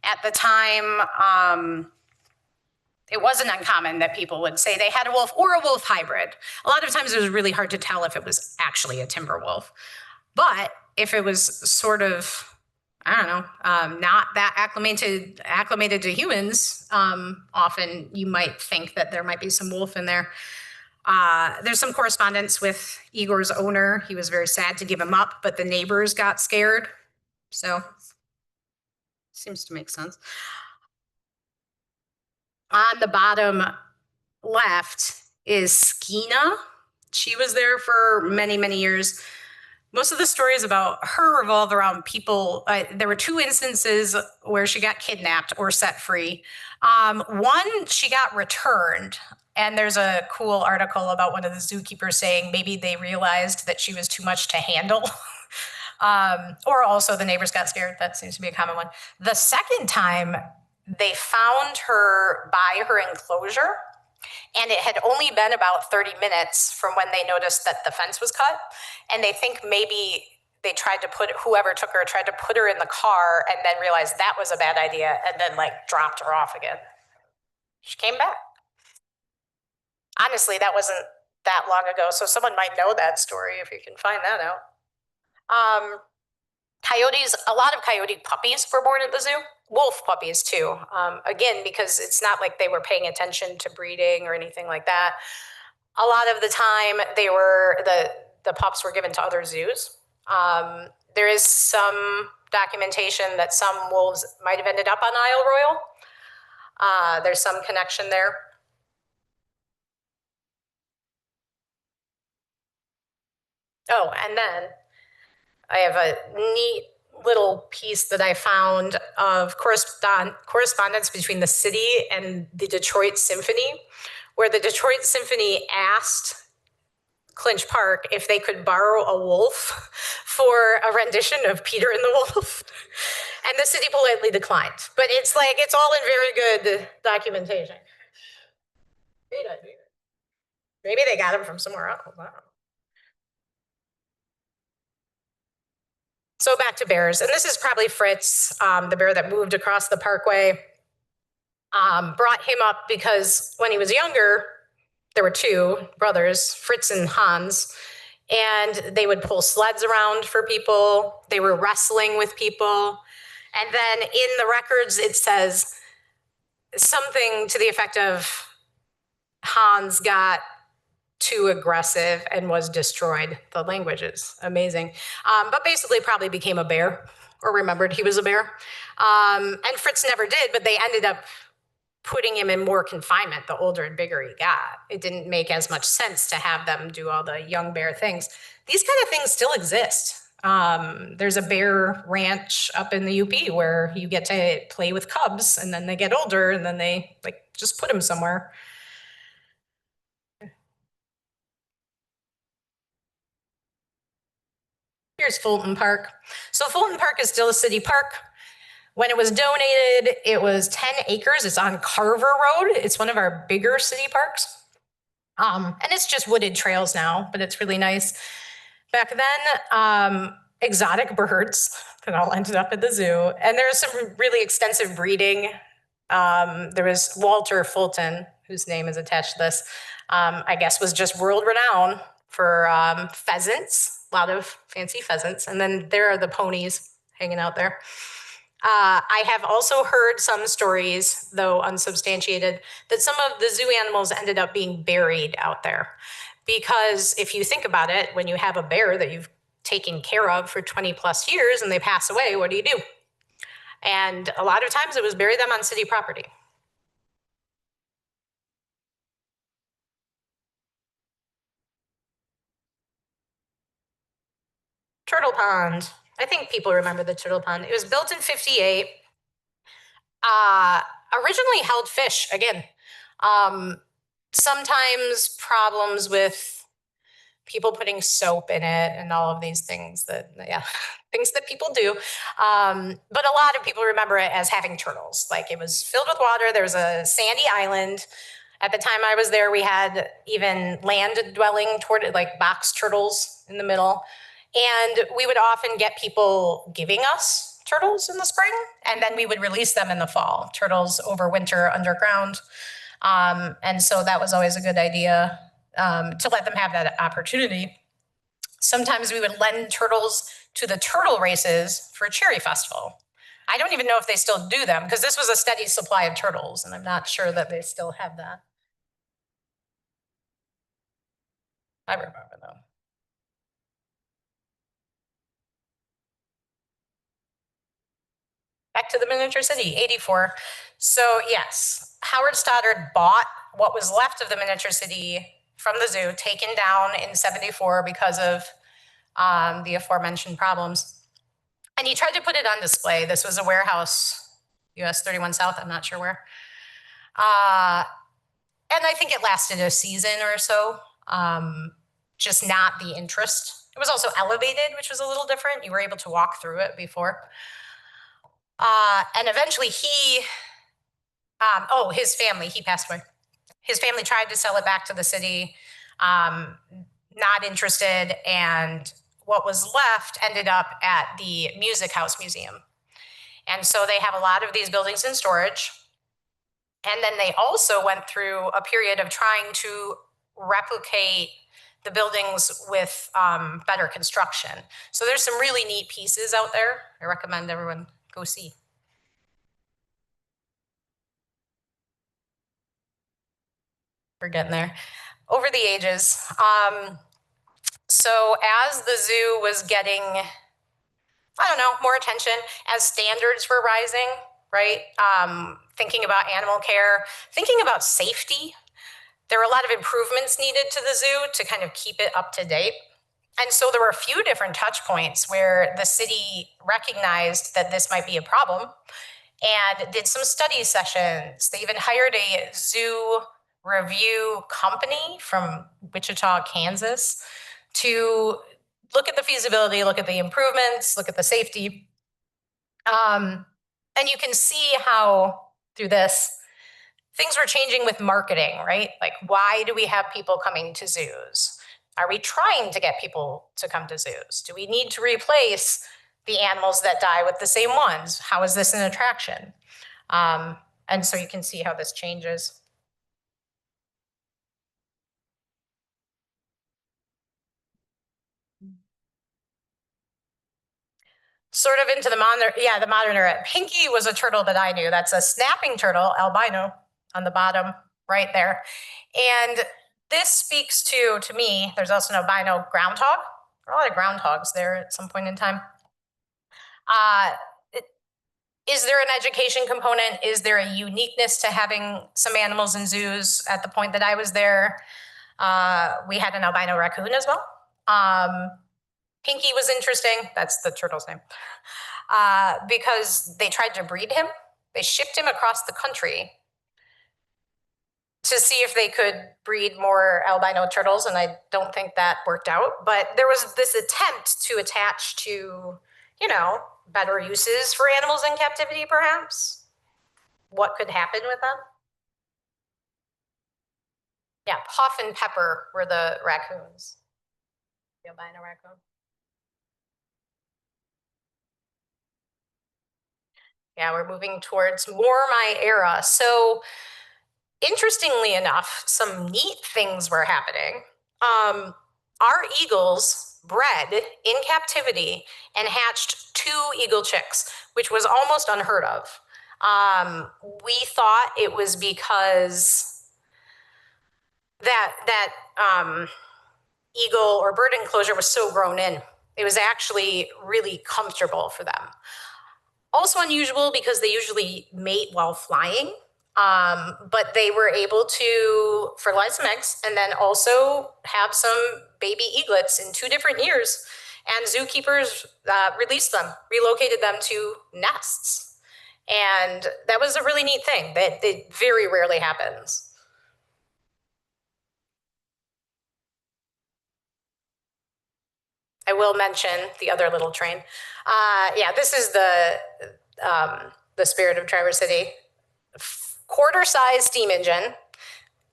At the time, it wasn't uncommon that people would say they had a wolf or a wolf hybrid. A lot of times it was really hard to tell if it was actually a timber wolf. But if it was sort of, I don't know, not that acclimated to humans, often you might think that there might be some wolf in there. There's some correspondence with Igor's owner. He was very sad to give him up, but the neighbors got scared. So, seems to make sense. On the bottom left is Skeena. She was there for many, many years. Most of the stories about her revolve around people. There were 2 instances where she got kidnapped or set free. One, she got returned. And there's a cool article about one of the zookeepers saying maybe they realized that she was too much to handle. Or also the neighbors got scared. That seems to be a common one. The second time, they found her by her enclosure And it had only been about 30 minutes from when they noticed that the fence was cut. And they think maybe they tried to whoever took her tried to put her in the car and then realized that was a bad idea and then like dropped her off again. She came back. Honestly, that wasn't that long ago, so someone might know that story if you can find that out. Coyotes, a lot of coyote puppies were born at the zoo. Wolf puppies too. Again, because it's not like they were paying attention to breeding or anything like that. A lot of the time, the pups were given to other zoos. There is some documentation that some wolves might have ended up on Isle Royal. There's some connection there. Oh, and then I have a neat little piece that I found of correspondence between the city and the Detroit Symphony, where the Detroit Symphony asked Clinch Park if they could borrow a wolf for a rendition of Peter and the Wolf. And the city politely declined. But it's like, it's all in very good documentation. Maybe they got him from somewhere else. I don't know. So back to bears, and this is probably Fritz, the bear that moved across the parkway. Brought him up because when he was younger, there were two brothers, Fritz and Hans, and they would pull sleds around for people. They were wrestling with people. And then in the records, it says something to the effect of Hans got too aggressive and was destroyed. The language is amazing. But basically probably became a bear or remembered he was a bear. And Fritz never did, but they ended up putting him in more confinement the older and bigger he got. It didn't make as much sense to have them do all the young bear things. These kind of things still exist. There's a bear ranch up in the UP where you get to play with cubs and then they get older and then they like just put them somewhere. Here's Fulton Park. So Fulton Park is still a city park. When it was donated, it was 10 acres. It's on Carver Road. It's one of our bigger city parks. And it's just wooded trails now, but it's really nice. Back then, exotic birds that all ended up at the zoo. And there was some really extensive breeding. There was Walter Fulton, whose name is attached to this, I guess was just world renowned for pheasants, a lot of fancy pheasants. And then there are the ponies hanging out there. I have also heard some stories, though unsubstantiated, that some of the zoo animals ended up being buried out there. Because if you think about it, when you have a bear that you've taken care of for 20 plus years and they pass away, what do? And a lot of times it was bury them on city property. Turtle Pond. I think people remember the Turtle Pond. It was built in 58. Originally held fish, again. Sometimes problems with people putting soap in it and all of these things that, yeah, things that people do. But a lot of people remember it as having turtles. Like it was filled with water. There was a sandy island. At the time I was there, we had even land dwelling toward it, like box turtles in the middle. And we would often get people giving us turtles in the spring, and then we would release them in the fall. Turtles overwinter underground. And so that was always a good idea to let them have that opportunity. Sometimes we would lend turtles to the turtle races for a cherry festival. I don't even know if they still do them because this was a steady supply of turtles, and I'm not sure that they still have that. I remember them. Back to the miniature city, 84. So yes, Howard Stoddard bought what was left of the miniature city from the zoo, taken down in 74 because of the aforementioned problems. And he tried to put it on display. This was a warehouse, US 31 South, I'm not sure where. And I think it lasted a season or so, just not the interest. It was also elevated, which was a little different. You were able to walk through it before. And eventually his family, he passed away. His family tried to sell it back to the city, not interested, and what was left ended up at the Music House Museum. And so they have a lot of these buildings in storage. And then they also went through a period of trying to replicate the buildings with better construction. So there's some really neat pieces out there. I recommend everyone go see. We're getting there. Over the ages. So as the zoo was getting, I don't know, more attention, as standards were rising, right? Thinking about animal care, thinking about safety. There were a lot of improvements needed to the zoo to kind of keep it up to date. And so there were a few different touch points where the city recognized that this might be a problem and did some study sessions. They even hired a zoo review company from Wichita, Kansas, to look at the feasibility, look at the improvements, look at the safety. And you can see how through this, things were changing with marketing, right? Like, why do we have people coming to zoos? Are we trying to get people to come to zoos? Do we need to replace the animals that die with the same ones? How is this an attraction? And so you can see how this changes. Sort of into the modern era. Pinky was a turtle that I knew. That's a snapping turtle, albino, on the bottom right there. And this speaks to me, there's also an albino groundhog. There are a lot of groundhogs there at some point in time. Is there an education component? Is there a uniqueness to having some animals in zoos? At the point that I was there, we had an albino raccoon as well. Pinky was interesting. That's the turtle's name. Because they tried to breed him. They shipped him across the country to see if they could breed more albino turtles, and I don't think that worked out. But there was this attempt to attach to, you know, better uses for animals in captivity, perhaps. What could happen with them? Yeah, Puff and Pepper were the raccoons. The albino raccoon. Yeah, we're moving towards more my era. So interestingly enough, some neat things were happening. Our eagles bred in captivity and hatched 2 eagle chicks, which was almost unheard of. We thought it was because that eagle or bird enclosure was so grown in. It was actually really comfortable for them. Also unusual because they usually mate while flying. But they were able to fertilize some eggs and then also have some baby eaglets in 2 different years. And zookeepers released them, relocated them to nests. And that was a really neat thing that very rarely happens. I will mention the other little train. Yeah, this is the spirit of Traverse City. Quarter-size steam engine.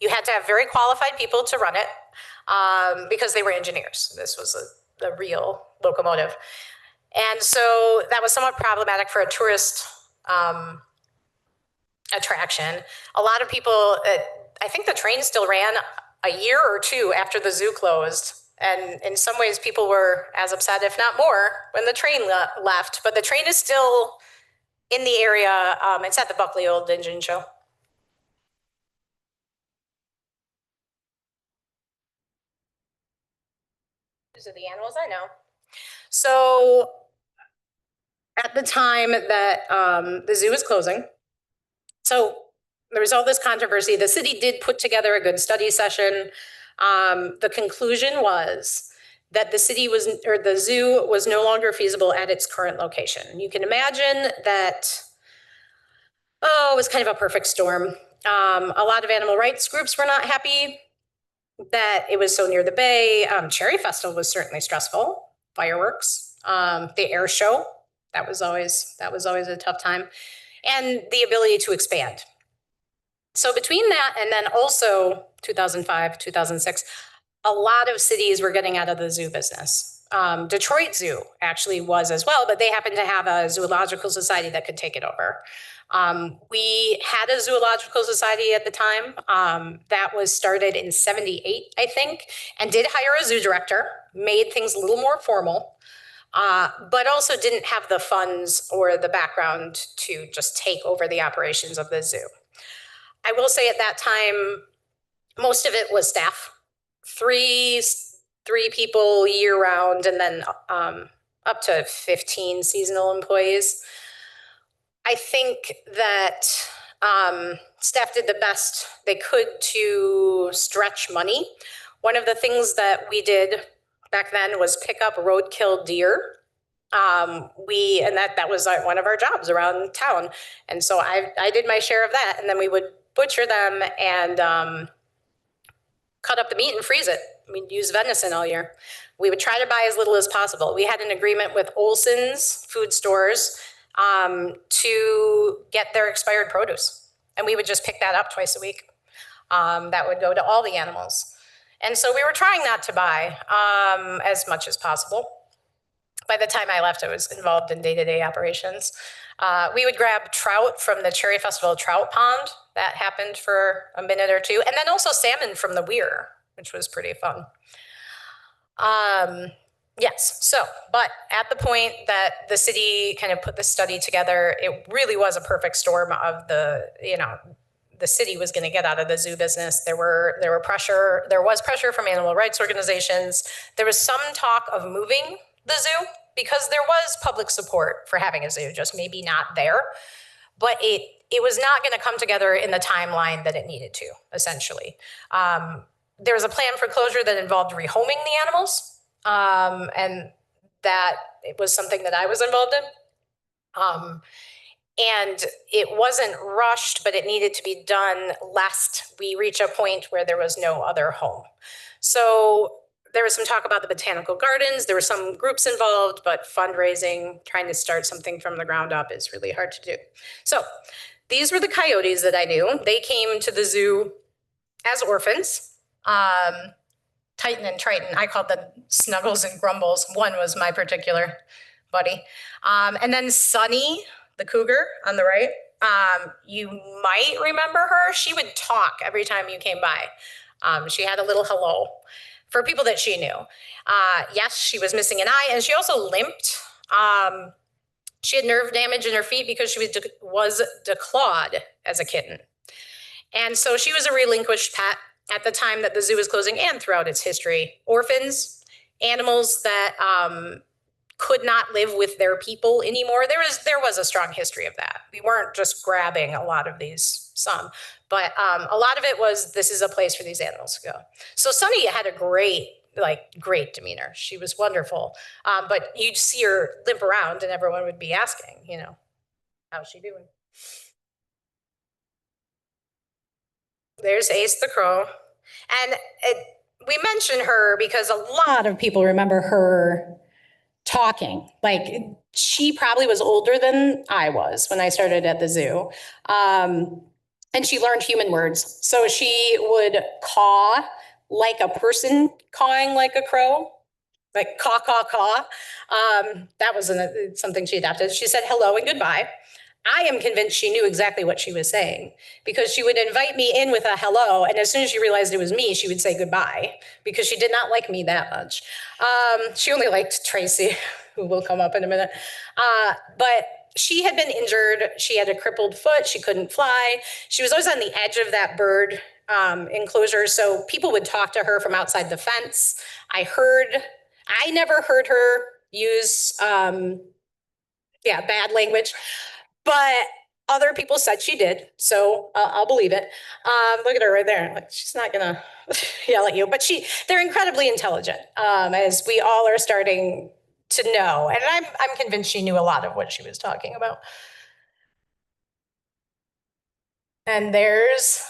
You had to have very qualified people to run it because they were engineers. This was a real locomotive. And so that was somewhat problematic for a tourist attraction. A lot of people, I think the train still ran a year or 2 after the zoo closed. And in some ways, people were as upset, if not more, when the train left. But the train is still in the area. It's at the Buckley Old Engine Show. These are the animals I know. So at the time that the zoo was closing, so there was all this controversy. The city did put together a good study session. The conclusion was that the zoo was no longer feasible at its current location. You can imagine that, it was kind of a perfect storm. A lot of animal rights groups were not happy that it was so near the bay. Cherry Festival was certainly stressful. Fireworks, the air show, that was always a tough time, and the ability to expand. So between that and then also 2005, 2006, a lot of cities were getting out of the zoo business. Detroit Zoo actually was as well, but they happened to have a zoological society that could take it over. We had a zoological society at the time that was started in 78, I think, and did hire a zoo director, made things a little more formal, but also didn't have the funds or the background to just take over the operations of the zoo. I will say at that time, most of it was staff, three people year round, and then up to 15 seasonal employees. I think that staff did the best they could to stretch money. One of the things that we did back then was pick up roadkill deer. And that was one of our jobs around town. And so I did my share of that. And then we would butcher them and cut up the meat and freeze it. We'd use venison all year. We would try to buy as little as possible. We had an agreement with Olson's food stores to get their expired produce. And we would just pick that up twice a week. That would go to all the animals. And so we were trying not to buy as much as possible. By the time I left, I was involved in day-to-day operations. We would grab trout from the Cherry Festival trout pond. That happened for a minute or two. And then also salmon from the weir, which was pretty fun. Yes, so, but at the point that the city kind of put the study together, it really was a perfect storm of the city was going to get out of the zoo business. There was pressure from animal rights organizations. There was some talk of moving the zoo because there was public support for having a zoo, just maybe not there. But it was not going to come together in the timeline that it needed to, essentially. There was a plan for closure that involved rehoming the animals, and that it was something that I was involved in. And it wasn't rushed, but it needed to be done lest we reach a point where there was no other home. So there was some talk about the botanical gardens. There were some groups involved, but fundraising, trying to start something from the ground up is really hard to do. So these were the coyotes that I knew. They came to the zoo as orphans. Titan and Triton, I called them Snuggles and Grumbles. One was my particular buddy. And then Sunny, the cougar on the right, you might remember her. She would talk every time you came by. She had a little hello for people that she knew. Yes, she was missing an eye, and she also limped. She had nerve damage in her feet because she was declawed as a kitten. And so she was a relinquished pet at the time that the zoo was closing and throughout its history. Orphans, animals that could not live with their people anymore. There was a strong history of that. We weren't just grabbing a lot of these, but a lot of it was, this is a place for these animals to go. So Sunny had a great demeanor. She was wonderful. But you'd see her limp around and everyone would be asking, how's she doing? There's Ace the Crow. And we mention her because a lot of people remember her talking. Like, she probably was older than I was when I started at the zoo. And she learned human words. So she would caw like a person cawing like a crow, like caw, caw, caw. That was something she adapted. She said hello and goodbye. I am convinced she knew exactly what she was saying because she would invite me in with a hello, and as soon as she realized it was me, she would say goodbye because she did not like me that much. She only liked Tracy, who will come up in a minute. But she had been injured. She had a crippled foot. She couldn't fly. She was always on the edge of that bird enclosure, so people would talk to her from outside the fence. I never heard her use bad language. But other people said she did, so I'll believe it. Look at her right there. Like, she's not gonna yell at you, but they're incredibly intelligent, as we all are starting to know. And I'm convinced she knew a lot of what she was talking about. And there's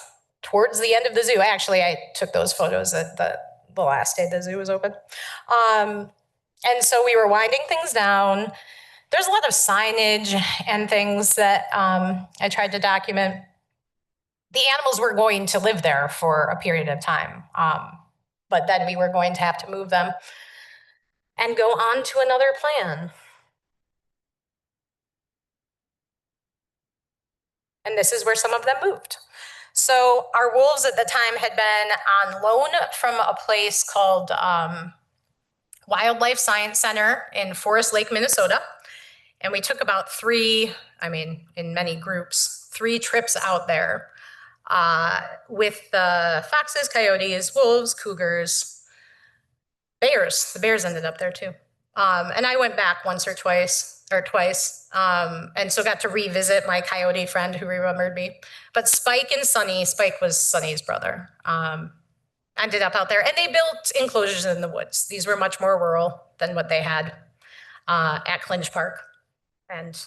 towards the end of the zoo. Actually, I took those photos at the last day the zoo was open. And so we were winding things down. There's a lot of signage and things that I tried to document. the animals were going to live there for a period of time. But then we were going to have to move them and go on to another plan. And this is where some of them moved. So our wolves at the time had been on loan from a place called Wildlife Science Center in Forest Lake, Minnesota. And we took about in many groups, 3 trips out there with the foxes, coyotes, wolves, cougars, bears. The bears ended up there too. And I went back once or twice. And so got to revisit my coyote friend who remembered me. But Spike and Sunny, Spike was Sunny's brother, ended up out there. And they built enclosures in the woods. These were much more rural than what they had at Clinch Park. And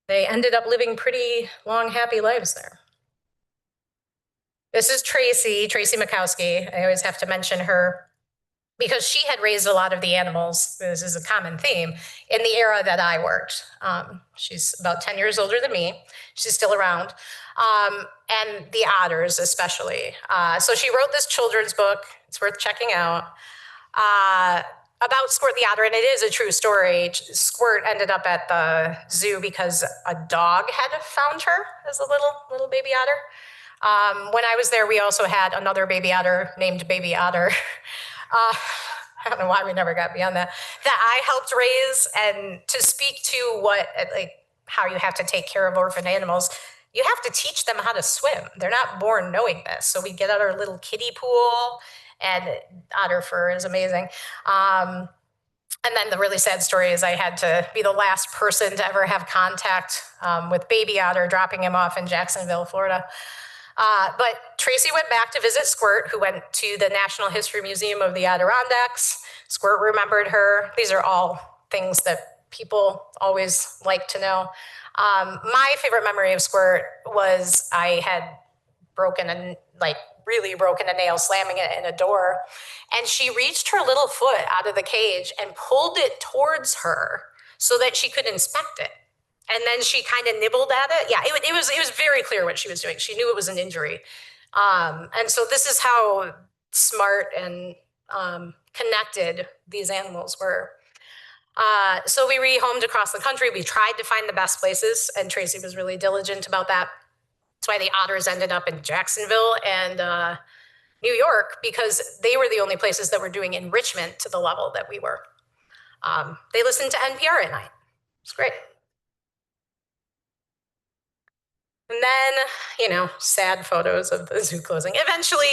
they ended up living pretty long, happy lives there. This is Tracy Mikowski. I always have to mention her because she had raised a lot of the animals. This is a common theme in the era that I worked. She's about 10 years older than me. She's still around. And the otters especially. So she wrote this children's book. It's worth checking out. About Squirt the otter, and it is a true story. Squirt ended up at the zoo because a dog had found her as a little baby otter. When I was there, we also had another baby otter named Baby Otter. I don't know why we never got beyond that I helped raise. And to speak to how you have to take care of orphan animals, you have to teach them how to swim. They're not born knowing this. So we get out our little kiddie pool, and otter fur is amazing. And then the really sad story is I had to be the last person to ever have contact with Baby Otter, dropping him off in Jacksonville, Florida. But Tracy went back to visit Squirt, who went to the National History Museum of the Adirondacks. Squirt remembered her. These are all things that people always like to know. My favorite memory of Squirt was I had really broken a nail slamming it in a door, and she reached her little foot out of the cage and pulled it towards her so that she could inspect it. And then she kind of nibbled at it. Yeah, it was very clear what she was doing. She knew it was an injury. And so this is how smart and connected these animals were. So we rehomed across the country. We tried to find the best places, and Tracy was really diligent about that. That's why the otters ended up in Jacksonville and New York, because they were the only places that were doing enrichment to the level that we were. They listened to NPR at night. It's great. And then, sad photos of the zoo closing. Eventually,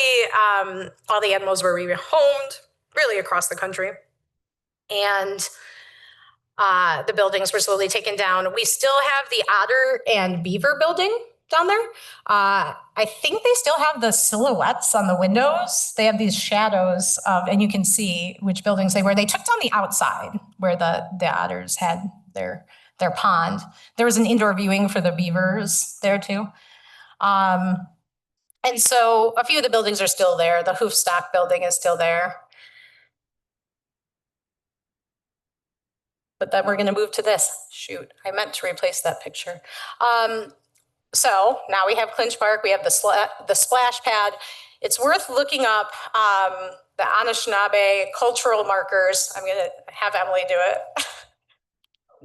all the animals were rehomed, really across the country. And the buildings were slowly taken down. We still have the otter and beaver building down there. I think they still have the silhouettes on the windows. They have these shadows and you can see which buildings they were. They took down the outside where the otters had their pond. There was an indoor viewing for the beavers there too. And so a few of the buildings are still there. The Hoofstock building is still there. But then we're going to move to this. Shoot, I meant to replace that picture. So now we have Clinch Park. We have the splash pad. It's worth looking up the Anishinaabe cultural markers. I'm going to have Emily do it.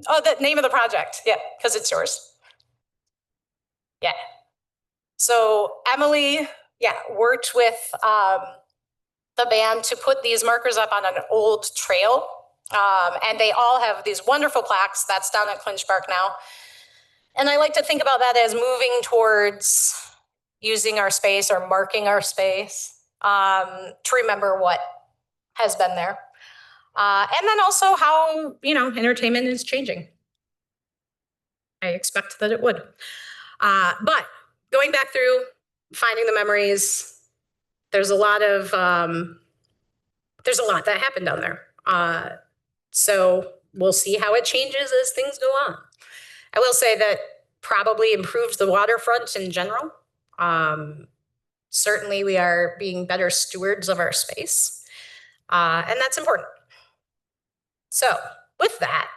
Oh, the name of the project. Yeah, because it's yours. Yeah. So Emily, worked with the band to put these markers up on an old trail. And they all have these wonderful plaques. That's down at Clinch Park now. And I like to think about that as moving towards using our space or marking our space to remember what has been there. And then also how, entertainment is changing. I expect that it would. But going back through, finding the memories, there's a lot that happened down there. So we'll see how it changes as things go on. I will say that probably improves the waterfront in general. Certainly we are being better stewards of our space, and that's important. So with that,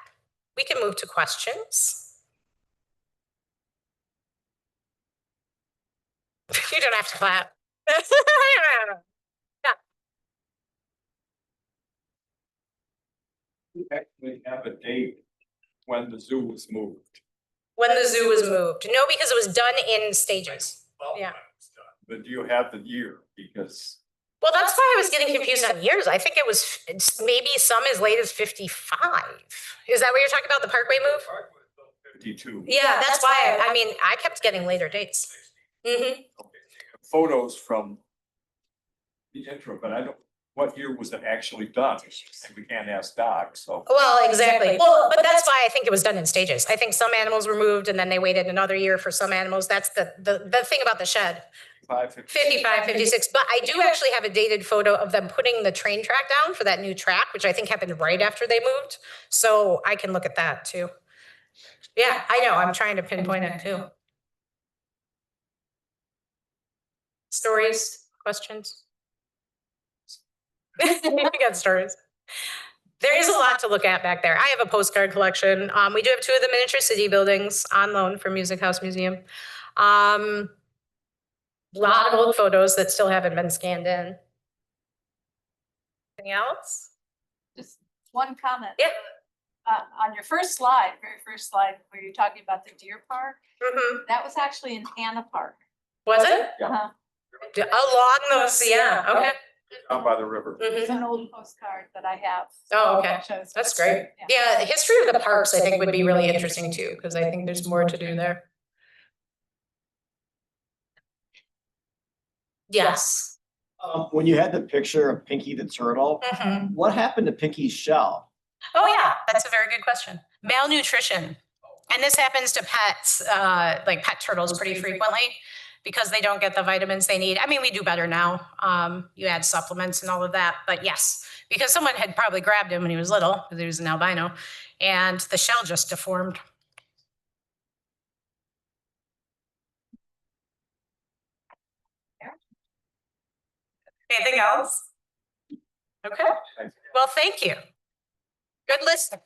we can move to questions. You don't have to clap. We actually have a date when the zoo was moved. When the zoo was moved. No, because it was done in stages. Yeah. But do you have the year? Because Well, that's why I was getting confused on years. I think it's maybe some as late as 55. Is that what you're talking about, the Parkway move? 52. Yeah, that's why. I mean, I kept getting later dates. Mm-hmm. Photos from the intro, but I don't, what year was it actually done? And we can't ask Doc, so. Well, exactly. Well, but that's why I think it was done in stages. I think some animals were moved and then they waited another year for some animals. That's the thing about the shed. 55, 56. But I do actually have a dated photo of them putting the train track down for that new track, which I think happened right after they moved. So I can look at that too. Yeah, I know. I'm trying to pinpoint it too. Stories, questions? You got stories. There is a lot to look at back there. I have a postcard collection. We do have 2 of the miniature city buildings on loan from Music House Museum. A lot of old photos that still haven't been scanned in. Anything else? Just one comment. Yeah. On your first slide, very first slide, where you're talking about the deer park, Mm-hmm. that was actually in Anna Park. Was it? Uh-huh. Along those, yeah, okay. Down by the river. It's Mhm. an old postcard that I have. Oh, okay. It shows That's it. great. Yeah, the history of the parks, I think, would be really interesting too, because I think there's more to do there. Yes. When you had the picture of Pinky the turtle, Mhm. what happened to Pinky's shell? Oh, yeah, that's a very good question. Malnutrition. And this happens to pets, like pet turtles pretty frequently because they don't get the vitamins they need. I mean, we do better now. You add supplements and all of that, but yes, because someone had probably grabbed him when he was little, because he was an albino, and the shell just deformed. Anything else? Okay. Well, thank you. Good listening.